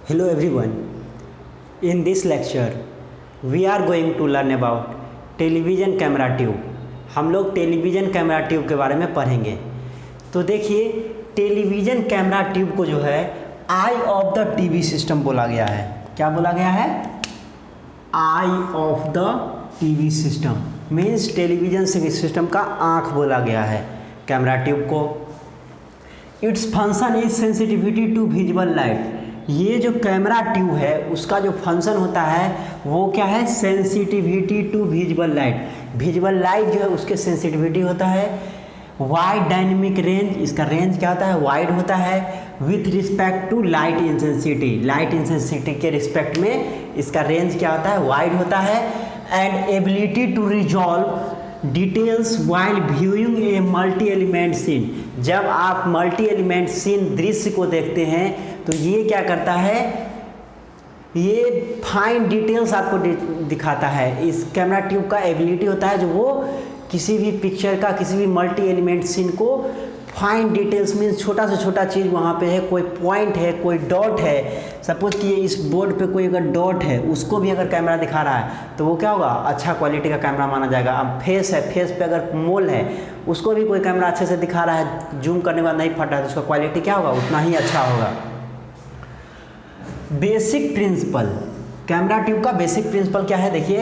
Hello everyone. In this lecture, we are going to learn about television camera tube. हम लोग television camera tube के बारे में पढ़ेंगे। तो देखिए, टेलीविज़न कैमरा ट्यूब को जो है eye of the TV system बोला गया है। क्या बोला गया है? Eye of the TV system means television system का आँख बोला गया है कैमरा ट्यूब को। Its function is sensitivity to visual light. ये जो कैमरा ट्यूब है उसका जो फंक्शन होता है वो क्या है? Sensitivity to visual light. Visual light जो है उसके सेंसिटिविटी होता है। वाइड डायनेमिक रेंज, इसका रेंज क्या होता है? वाइड होता है। With respect to light intensity, light intensity के रिस्पेक्ट में इसका रेंज क्या होता है? वाइड होता है। And ability to resolve details while viewing a multi element scene. जब आप मल्टी एलिमेंट सीन दृश्य को देखते हैं तो ये क्या करता है? ये फाइन डिटेल्स आपको दिखाता है। इस कैमरा ट्यूब का एबिलिटी होता है जो वो किसी भी पिक्चर का, किसी भी मल्टी एलिमेंट सीन को फाइन डिटेल्स मीन्स छोटा से छोटा चीज़ वहाँ पे है, कोई पॉइंट है, कोई डॉट है। सपोज कि ये इस बोर्ड पे कोई अगर डॉट है उसको भी अगर कैमरा दिखा रहा है तो वो क्या होगा? अच्छा क्वालिटी का कैमरा माना जाएगा। अब फेस है, फेस पे अगर मोल है उसको भी कोई कैमरा अच्छे से दिखा रहा है, जूम करने के बाद नहीं फटा है तो उसका क्वालिटी क्या होगा? उतना ही अच्छा होगा। बेसिक प्रिंसिपल, कैमरा ट्यूब का बेसिक प्रिंसिपल क्या है? देखिए,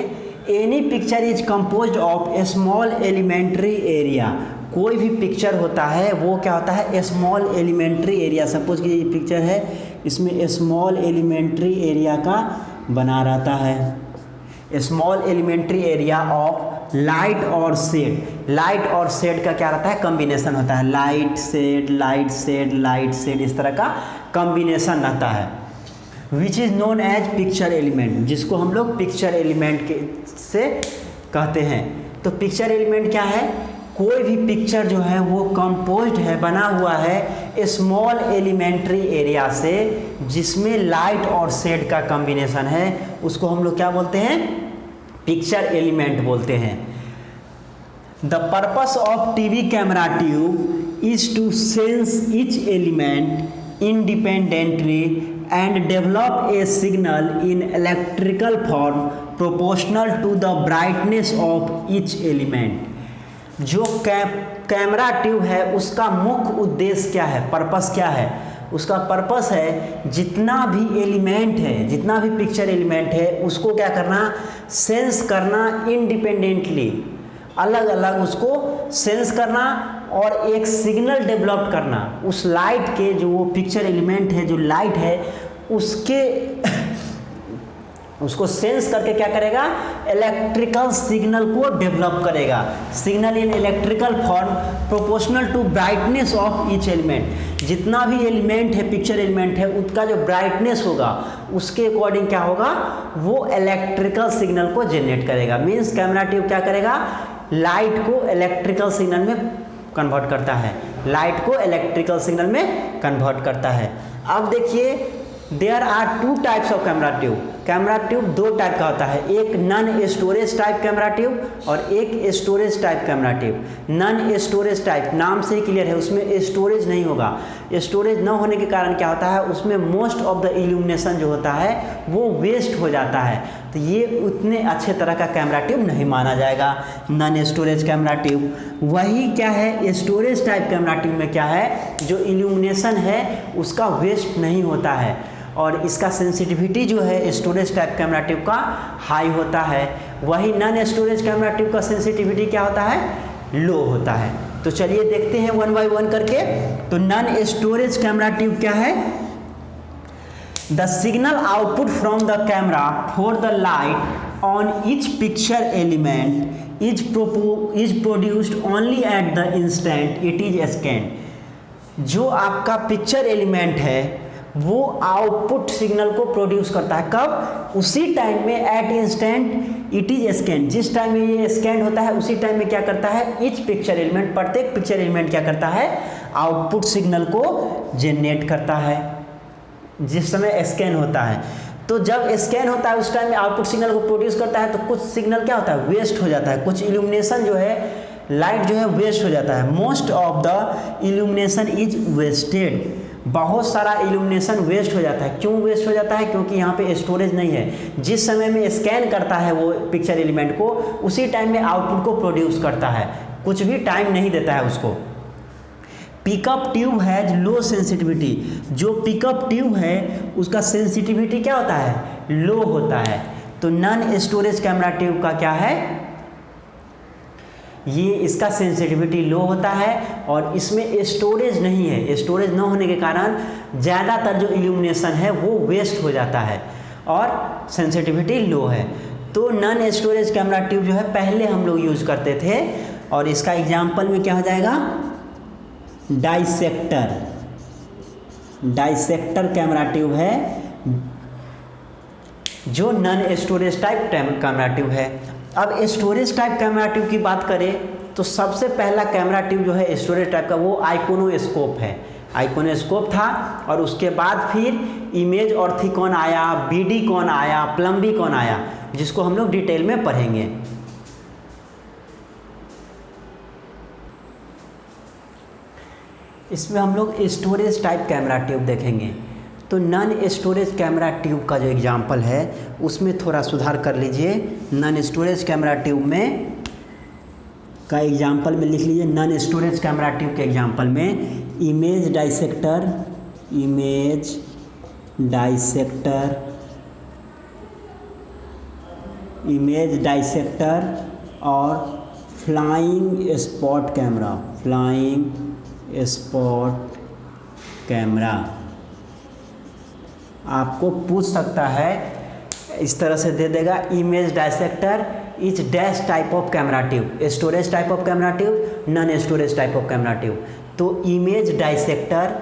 any picture is composed of a small elementary area. कोई भी पिक्चर होता है वो क्या होता है? Small elementary area. सपोज कि ये पिक्चर है, इसमें स्मॉल एलिमेंट्री एरिया का बना रहता है। Small elementary area of light और शेड। लाइट और शेड का क्या रहता है? कॉम्बिनेशन होता है। Light shade, light shade, light shade, इस तरह का कॉम्बिनेशन रहता है। Which is known as picture element, जिसको हम लोग पिक्चर एलिमेंट के से कहते हैं। तो पिक्चर एलिमेंट क्या है? कोई भी पिक्चर जो है वो कंपोज्ड है, बना हुआ है स्मॉल एलिमेंट्री एरिया से जिसमें लाइट और शेड का कॉम्बिनेशन है, उसको हम लोग क्या बोलते हैं? पिक्चर एलिमेंट बोलते हैं। The purpose of TV camera tube is to sense each element independently and develop a signal in electrical form proportional to the brightness of each element। जो कैमरा ट्यूब है उसका मुख्य उद्देश्य क्या है? पर्पस क्या है? उसका पर्पस है जितना भी एलिमेंट है, जितना भी पिक्चर एलिमेंट है उसको क्या करना? सेंस करना इंडिपेंडेंटली, अलग अलग उसको सेंस करना और एक सिग्नल डेवलप करना। उस लाइट के जो वो पिक्चर एलिमेंट है, जो लाइट है उसके उसको सेंस करके क्या करेगा? इलेक्ट्रिकल सिग्नल को डेवलप करेगा। Signal in electrical form proportional to brightness of each element. जितना भी एलिमेंट है, पिक्चर एलिमेंट है, उसका जो ब्राइटनेस होगा उसके अकॉर्डिंग क्या होगा? वो इलेक्ट्रिकल सिग्नल को जनरेट करेगा। मीन्स कैमरा ट्यूब क्या करेगा? लाइट को इलेक्ट्रिकल सिग्नल में कन्वर्ट करता है। लाइट को इलेक्ट्रिकल सिग्नल में कन्वर्ट करता है। अब देखिए, there are two types of camera tube. Camera tube दो टाइप का होता है, एक non storage type camera tube और एक storage type camera tube. Non storage type नाम से ही क्लियर है, उसमें स्टोरेज नहीं होगा। स्टोरेज न होने के कारण क्या होता है? उसमें मोस्ट ऑफ द इल्यूमिनेशन जो होता है वो वेस्ट हो जाता है, तो ये उतने अच्छे तरह का कैमरा ट्यूब नहीं माना जाएगा नॉन स्टोरेज कैमरा ट्यूब। वही क्या है? स्टोरेज टाइप कैमरा ट्यूब में क्या है? जो इल्यूमिनेशन है उसका वेस्ट नहीं होता है और इसका सेंसिटिविटी जो है स्टोरेज टाइप कैमरा ट्यूब का हाई होता है। वही नॉन स्टोरेज कैमरा ट्यूब का सेंसिटिविटी क्या होता है? लो होता है। तो चलिए देखते हैं वन बाय वन करके। तो नॉन स्टोरेज कैमरा ट्यूब क्या है? The signal output from the camera for the light on each picture element is produced only at the instant it is scanned. जो आपका पिक्चर एलिमेंट है वो output signal को produce करता है। कब? उसी टाइम में, at instant it is scan. जिस टाइम में ये स्कैन होता है उसी टाइम में क्या करता है? ईच पिक्चर एलिमेंट, प्रत्येक पिक्चर एलिमेंट क्या करता है? आउटपुट सिग्नल को जनरेट करता है जिस समय स्कैन होता है। तो जब स्कैन होता है उस टाइम में आउटपुट सिग्नल को प्रोड्यूस करता है, तो कुछ सिग्नल क्या होता है? वेस्ट हो जाता है, कुछ इल्यूमिनेशन जो है, लाइट जो है वेस्ट हो जाता है। Most of the illumination is wasted. बहुत सारा इल्यूमिनेशन वेस्ट हो जाता है। क्यों वेस्ट हो जाता है? क्योंकि यहाँ पे स्टोरेज नहीं है। जिस समय में स्कैन करता है वो पिक्चर एलिमेंट को, उसी टाइम में आउटपुट को प्रोड्यूस करता है, कुछ भी टाइम नहीं देता है उसको। Pickup tube has low sensitivity, जो पिकअप ट्यूब है उसका सेंसिटिविटी क्या होता है? लो होता है। तो नॉन स्टोरेज कैमरा ट्यूब का क्या है? ये इसका सेंसिटिविटी लो होता है और इसमें स्टोरेज नहीं है। स्टोरेज न होने के कारण ज़्यादातर जो इल्यूमिनेशन है वो वेस्ट हो जाता है और सेंसिटिविटी लो है। तो नॉन स्टोरेज कैमरा ट्यूब जो है पहले हम लोग यूज करते थे, और इसका एग्जाम्पल में क्या हो जाएगा? डाइसेक्टर। डाइसेक्टर कैमरा ट्यूब है जो non storage type camera tube है। अब स्टोरेज टाइप कैमरा ट्यूब की बात करें तो सबसे पहला कैमरा ट्यूब जो है स्टोरेज टाइप का वो आइकोनोस्कोप है। आइकोनोस्कोप था और उसके बाद फिर इमेज ऑर्थोकॉन आया, बीडीकॉन आया, प्लम्बिकॉन आया, जिसको हम लोग डिटेल में पढ़ेंगे। इसमें हम लोग स्टोरेज टाइप कैमरा ट्यूब देखेंगे। तो नॉन स्टोरेज कैमरा ट्यूब का जो एग्जाम्पल है उसमें थोड़ा सुधार कर लीजिए। नॉन स्टोरेज कैमरा ट्यूब में का एग्जाम्पल में लिख लीजिए। नॉन स्टोरेज कैमरा ट्यूब के एग्जाम्पल में image dissector, image dissector, image dissector और flying spot camera, flying spot camera. आपको पूछ सकता है, इस तरह से दे देगा, image dissector is dash type of camera tube, storage type of camera tube, non storage type of camera tube. तो image dissector,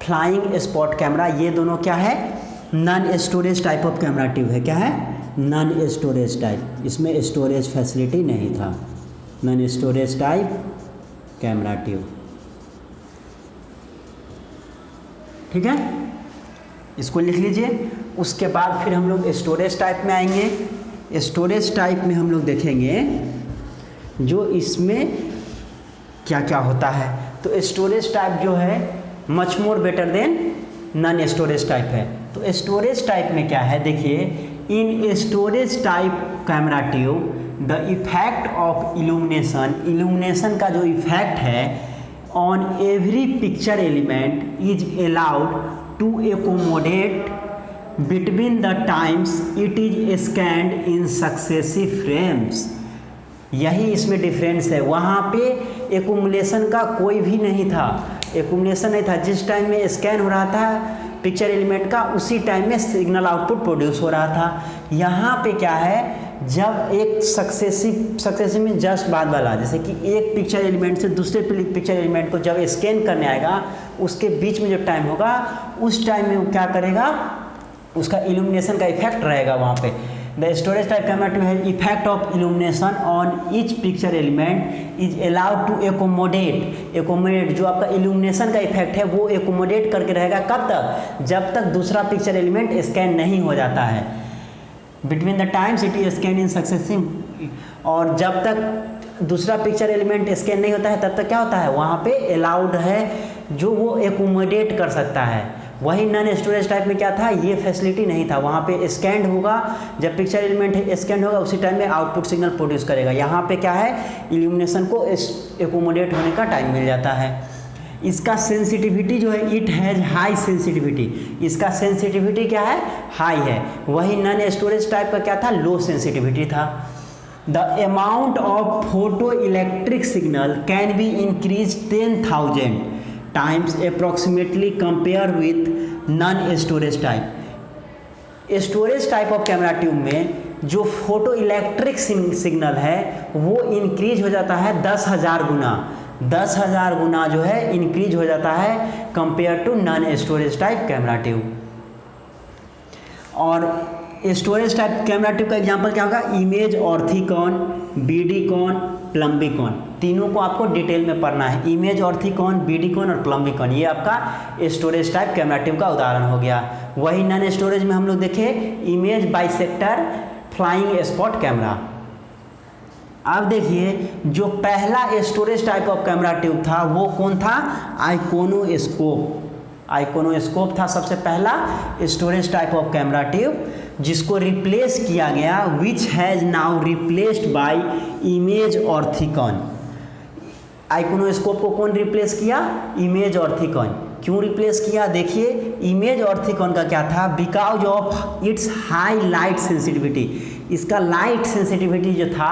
flying spot camera, ये दोनों क्या है? Non storage type of camera tube है। क्या है? Non storage type. इसमें storage facility नहीं था। Non storage type camera tube, ठीक है, इसको लिख लीजिए। उसके बाद फिर हम लोग स्टोरेज टाइप में आएंगे। स्टोरेज टाइप में हम लोग देखेंगे जो इसमें क्या क्या होता है। तो स्टोरेज टाइप जो है much more better than non storage type है। तो स्टोरेज टाइप में क्या है? देखिए, इन storage type camera tube the effect of illumination, illumination का जो इफेक्ट है on every picture element is allowed to accommodate between the times it is scanned in successive frames। यही इसमें डिफरेंस है। वहाँ पे एक्यूमुलेशन का कोई भी नहीं था, एक्यूमुलेशन नहीं था। जिस टाइम में स्कैन हो रहा था पिक्चर एलिमेंट का, उसी टाइम में सिग्नल आउटपुट प्रोड्यूस हो रहा था। यहाँ पे क्या है? जब एक सक्सेसिव में जस्ट बाद वाला, जैसे कि एक पिक्चर एलिमेंट से दूसरे पिक्चर एलिमेंट को जब स्कैन करने आएगा, उसके बीच में जो टाइम होगा उस टाइम में वो क्या करेगा? उसका इल्यूमिनेशन का इफेक्ट रहेगा वहाँ पे। The storage type camera tube has effect of illumination on each picture element is allowed to accommodate, जो आपका इल्यूमिनेशन का इफेक्ट है वो एकोमोडेट करके रहेगा। कब तक? जब तक दूसरा पिक्चर एलिमेंट स्कैन नहीं हो जाता है। Between the times it is scan in successive, और जब तक दूसरा पिक्चर एलिमेंट स्कैन नहीं होता है तब तक क्या होता है? वहाँ पे अलाउड है जो वो एकोमोडेट कर सकता है। वही नॉन स्टोरेज टाइप में क्या था? ये फैसिलिटी नहीं था। वहाँ पे स्कैन होगा, जब पिक्चर एलिमेंट स्कैन होगा उसी टाइम में आउटपुट सिग्नल प्रोड्यूस करेगा। यहाँ पे क्या है? इल्यूमिनेशन को एकोमोडेट होने का टाइम मिल जाता है। इसका सेंसिटिविटी जो है, इट हैज़ हाई सेंसिटिविटी, इसका सेंसिटिविटी क्या है? हाई है। वही नॉन स्टोरेज टाइप का क्या था? लो सेंसिटिविटी था। The amount of photo electric signal can be increase 10,000 times approximately compare with non storage type. Storage type of camera tube में जो फोटो इलेक्ट्रिक सिग्नल है वो इंक्रीज हो जाता है 10,000 गुना, 10,000 गुना जो है इंक्रीज हो जाता है compare to non storage type camera tube. और स्टोरेज टाइप कैमरा ट्यूब का एग्जांपल क्या होगा? इमेज ऑर्थोकॉन, बीडीकॉन, प्लम्बिकॉन, तीनों को आपको डिटेल में पढ़ना है। इमेज ऑर्थोकॉन, बीडीकॉन और प्लम्बिकॉन, ये आपका स्टोरेज टाइप कैमरा ट्यूब का उदाहरण हो गया। वही नॉन स्टोरेज में हम लोग देखे image dissector, flying spot camera. अब देखिए जो पहला storage type of camera tube था वो कौन था? आइकोनोस्कोप। आइकोनोस्कोप था सबसे पहला storage type of camera tube, जिसको रिप्लेस किया गया, which has now replaced by image orthicon. Iconoscope को कौन रिप्लेस किया? Image orthicon. क्यों रिप्लेस किया? देखिए, इमेज ऑर्थिकॉन का क्या था, because of its high light sensitivity, इसका लाइट सेंसिटिविटी जो था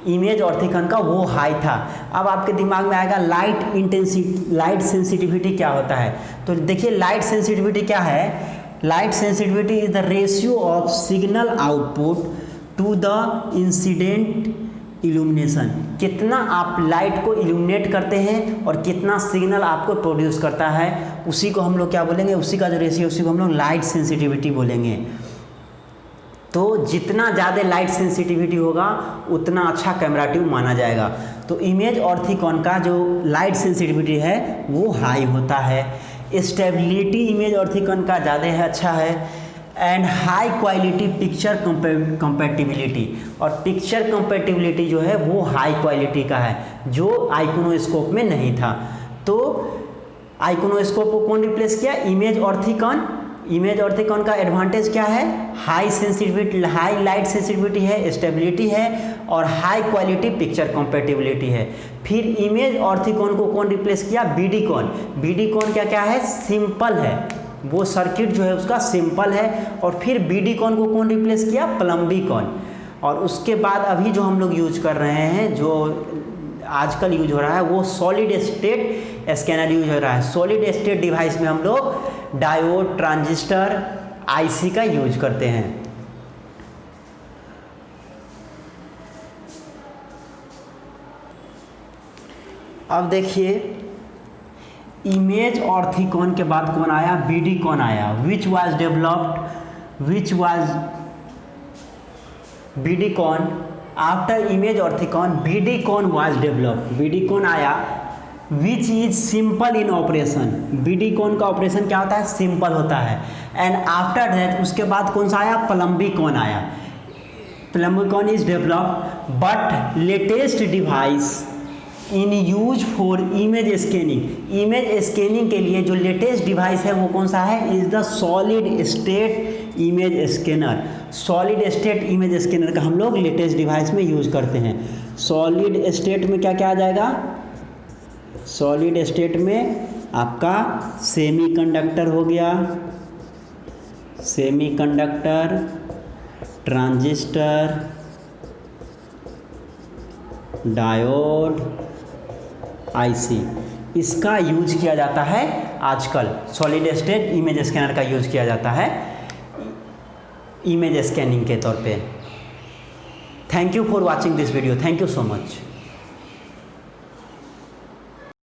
इमेज ऑर्थिकॉन का वो हाई था। अब आपके दिमाग में आएगा लाइट इंटेंसिटी, लाइट सेंसिटिविटी क्या होता है? तो देखिए, लाइट सेंसिटिविटी क्या है? Light sensitivity is the ratio of signal output to the incident illumination. कितना आप लाइट को इल्यूमिनेट करते हैं और कितना सिग्नल आपको प्रोड्यूस करता है, उसी को हम लोग क्या बोलेंगे, उसी का जो रेशियो, उसी को हम लोग लाइट सेंसिटिविटी बोलेंगे। तो जितना ज़्यादा लाइट सेंसिटिविटी होगा उतना अच्छा कैमरा ट्यूब माना जाएगा। तो इमेज ऑर्थिकॉन का जो लाइट सेंसिटिविटी है वो हाई होता है। स्टेबिलिटी इमेज ऑर्थिकॉन का ज़्यादा है, अच्छा है। And high quality picture compatibility, और पिक्चर कंपैटिबिलिटी जो है वो हाई क्वालिटी का है, जो आइकोनोस्कोप में नहीं था। तो आइकोनोस्कोप को कौन रिप्लेस किया? इमेज ऑर्थिकॉन। इमेज ऑर्थिकॉन का एडवांटेज क्या है? High sensitivity, high light sensitivity है, स्टेबिलिटी है और हाई क्वालिटी पिक्चर कंपैटिबिलिटी है। फिर इमेज ऑर्थिकॉन को कौन रिप्लेस किया? बीडीकॉन। बीडीकॉन क्या क्या है? सिंपल है, वो सर्किट जो है उसका सिंपल है। और फिर बीडीकॉन को कौन रिप्लेस किया? प्लम्बीकॉन। और उसके बाद अभी जो हम लोग यूज कर रहे हैं, जो आजकल यूज हो रहा है, वो सॉलिड स्टेट स्कैनर यूज हो रहा है। सॉलिड स्टेट डिवाइस में हम लोग डायोड, ट्रांजिस्टर, आईसी का यूज करते हैं। अब देखिए, इमेज ऑर्थिकॉन के बाद कौन आया? बीडीकॉन आया। Which was developed, which was vidicon after image orthicon, vidicon was developed. Vidicon आया which is simple in operation. Vidicon का ऑपरेशन क्या होता है? सिंपल होता है। एंड आफ्टर दैट, उसके बाद कौन सा आया? प्लम्बीकॉन आया। Plumbicon is developed but latest device in use for image scanning. Image scanning के लिए जो लेटेस्ट डिवाइस है वो कौन सा है? Is the solid state image scanner. Solid state image scanner का हम लोग लेटेस्ट डिवाइस में यूज करते हैं। सॉलिड स्टेट में क्या क्या आ जाएगा? सॉलिड स्टेट में आपका सेमीकंडक्टर हो गया, सेमीकंडक्टर, ट्रांजिस्टर, डायोड, आईसी, इसका यूज किया जाता है आजकल। सॉलिड स्टेट इमेज स्कैनर का यूज किया जाता है इमेज स्कैनिंग के तौर पे। Thank you for watching this video. Thank you so much.